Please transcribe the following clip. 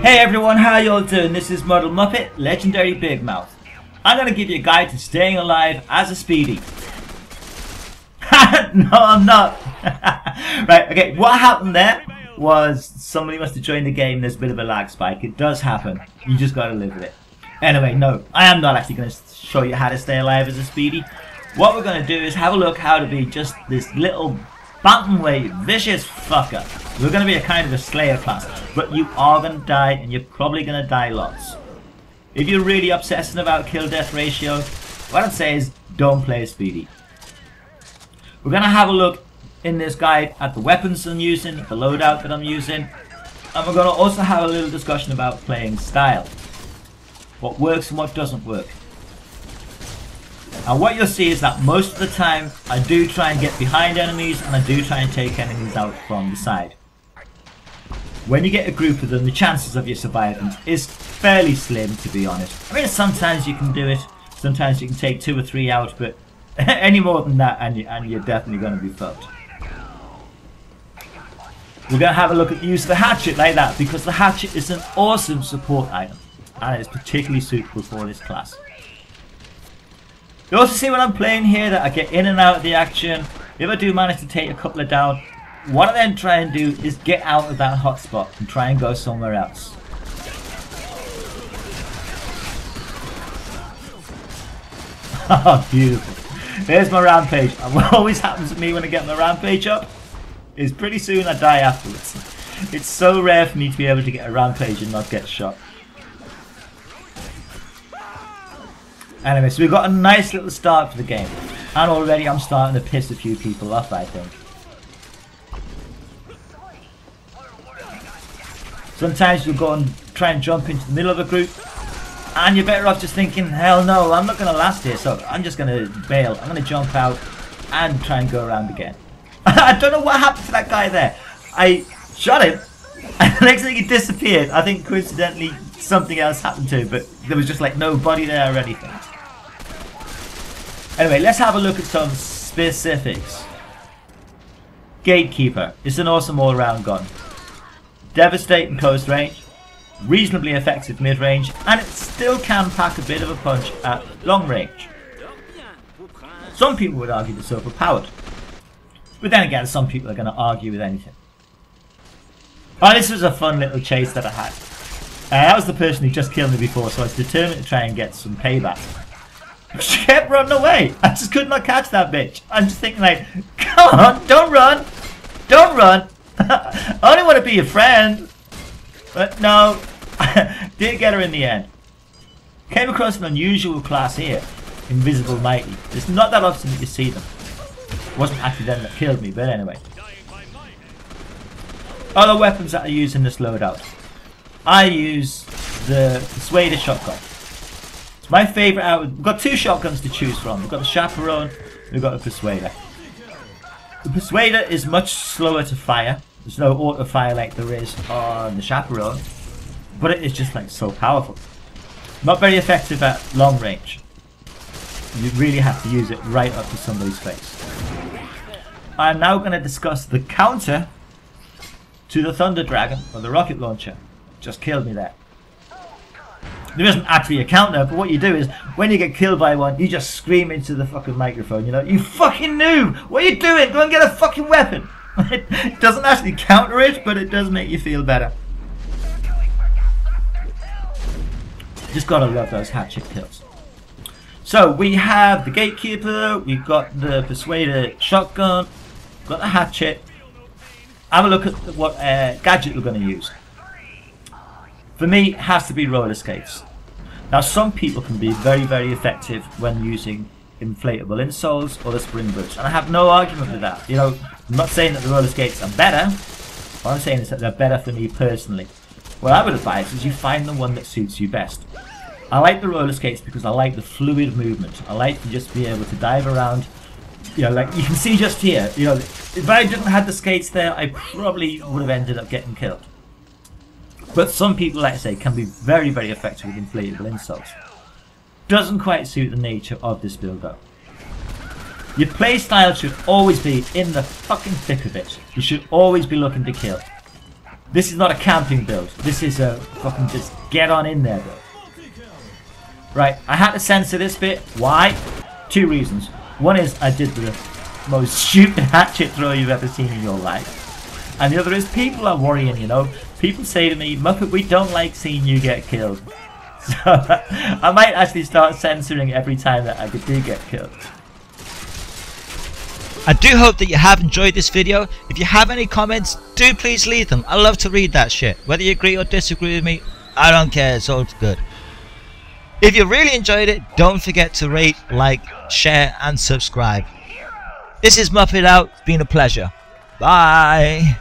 Hey everyone, how y'all doing? This is muddledmuppet, legendary Big Mouth. I'm going to give you a guide to staying alive as a Speedy. No, I'm not. Right, okay, what happened there was somebody must have joined the game. There's a bit of a lag spike. It does happen. You just got to live with it. Anyway, no, I am not actually going to show you how to stay alive as a Speedy. What we're going to do is have a look how to be just this little bantamweight vicious fucker. We're going to be a kind of a slayer class, but you are going to die, and you're probably going to die lots. If you're really obsessing about kill death ratio, what I'd say is don't play Speedy. We're going to have a look in this guide at the weapons I'm using, the loadout that I'm using, and we're going to also have a little discussion about playing style. What works and what doesn't work. And what you'll see is that most of the time I do try and get behind enemies, and I do try and take enemies out from the side. When you get a group of them, the chances of you surviving is fairly slim, to be honest. I mean, sometimes you can do it, sometimes you can take 2 or 3 out, but any more than that and you're definitely going to be fucked. We're going to have a look at the use of the hatchet like that, because the hatchet is an awesome support item, and it's particularly suitable for this class. You also see when I'm playing here that I get in and out of the action. If I do manage to take a couple of down, what I then try and do is get out of that hotspot and try and go somewhere else. Oh, beautiful. There's my rampage. And what always happens to me when I get my rampage up is pretty soon I die afterwards. It's so rare for me to be able to get a rampage and not get shot. Anyway, so we've got a nice little start for the game. And already I'm starting to piss a few people off, I think. Sometimes you'll go and try and jump into the middle of a group, and you're better off just thinking, hell no, I'm not going to last here, so I'm just going to bail. I'm going to jump out and try and go around again. I don't know what happened to that guy there. I shot him, and the next thing he disappeared. I think coincidentally something else happened to him, but there was just like no body there or anything. Anyway, let's have a look at some specifics. Gatekeeper. It's an awesome all-round gun. Devastating close range, reasonably effective mid-range, and it still can pack a bit of a punch at long range. Some people would argue it's overpowered, but then again some people are going to argue with anything. Oh, this was a fun little chase that I had. That was the person who just killed me before, so I was determined to try and get some payback. She kept running away. I just could not catch that bitch. I'm just thinking like, come on, don't run, don't run. I only want to be your friend. But no, didn't get her in the end. Came across an unusual class here, Invisible Mighty. It's not that often that you see them. It wasn't actually them that killed me, but anyway. Other weapons that I use in this loadout. I use the Persuader shotgun. It's my favourite out. We've got 2 shotguns to choose from. We've got the Chaperone, we've got the Persuader. The Persuader is much slower to fire. There's no auto fire like there is on the Chaperone, but it is just like so powerful. Not very effective at long range. You really have to use it right up to somebody's face. I'm now going to discuss the counter to the Thunder Dragon, or the rocket launcher. Just killed me there. There isn't actually a counter, but what you do is, when you get killed by one, you just scream into the fucking microphone, you know, you fucking noob! What are you doing? Go and get a fucking weapon! It doesn't actually counter it, but it does make you feel better. Just gotta love those hatchet kills. So, we have the Gatekeeper, we've got the Persuader shotgun, we've got the hatchet. Have a look at what gadget we're going to use. For me, it has to be roller skates. Now, some people can be very, very effective when using inflatable insoles or the spring boots, and I have no argument with that. You know, I'm not saying that the roller skates are better. What I'm saying is that they're better for me personally. What I would advise is you find the one that suits you best. I like the roller skates because I like the fluid movement. I like to just be able to dive around. You know, like you can see just here, you know, if I didn't have the skates there, I probably would have ended up getting killed. But some people, like I say, can be very, very effective with inflatable insoles. Doesn't quite suit the nature of this build though. Your playstyle should always be in the fucking thick of it. You should always be looking to kill. This is not a camping build. This is a fucking just get on in there build. Right, I had to censor this bit. Why? 2 reasons. One is I did the most stupid hatchet throw you've ever seen in your life. And the other is people are worrying, you know. People say to me, Muppet, we don't like seeing you get killed. So I might actually start censoring every time that I do get killed. I do hope that you have enjoyed this video. If you have any comments, do please leave them. I love to read that shit. Whether you agree or disagree with me, I don't care. It's all good. If you really enjoyed it, don't forget to rate, like, share and subscribe. This is Muppet out. It's been a pleasure. Bye.